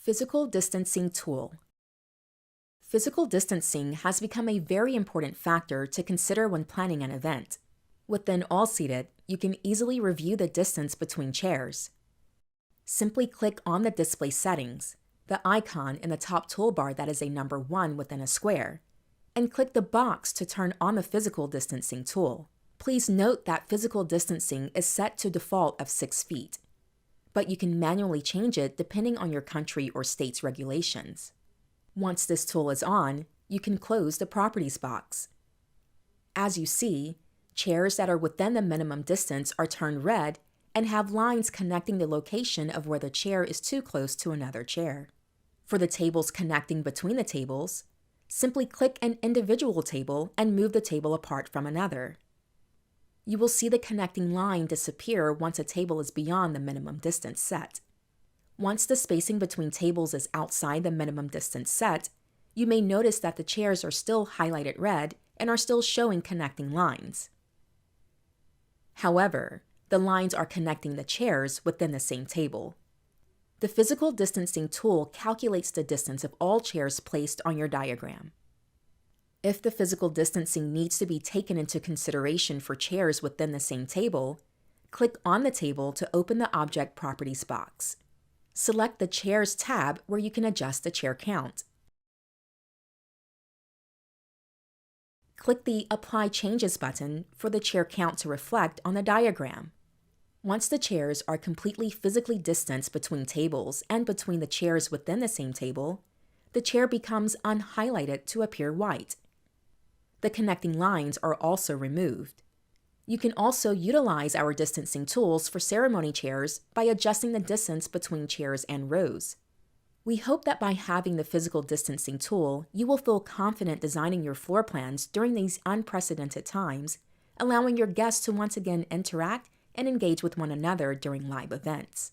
Physical distancing tool. Physical distancing has become a very important factor to consider when planning an event. Within All-Seated, you can easily review the distance between chairs. Simply click on the display settings, the icon in the top toolbar that is a number 1 within a square, and click the box to turn on the physical distancing tool. Please note that physical distancing is set to default of 6 feet, but you can manually change it depending on your country or state's regulations. Once this tool is on, you can close the Properties box. As you see, chairs that are within the minimum distance are turned red and have lines connecting the location of where the chair is too close to another chair. For the tables connecting between the tables, simply click an individual table and move the table apart from another. You will see the connecting line disappear once a table is beyond the minimum distance set. Once the spacing between tables is outside the minimum distance set, you may notice that the chairs are still highlighted red and are still showing connecting lines. However, the lines are connecting the chairs within the same table. The physical distancing tool calculates the distance of all chairs placed on your diagram. If the physical distancing needs to be taken into consideration for chairs within the same table, click on the table to open the Object Properties box. Select the Chairs tab where you can adjust the chair count. Click the Apply Changes button for the chair count to reflect on the diagram. Once the chairs are completely physically distanced between tables and between the chairs within the same table, the chair becomes unhighlighted to appear white. The connecting lines are also removed. You can also utilize our distancing tools for ceremony chairs by adjusting the distance between chairs and rows. We hope that by having the physical distancing tool, you will feel confident designing your floor plans during these unprecedented times, allowing your guests to once again interact and engage with one another during live events.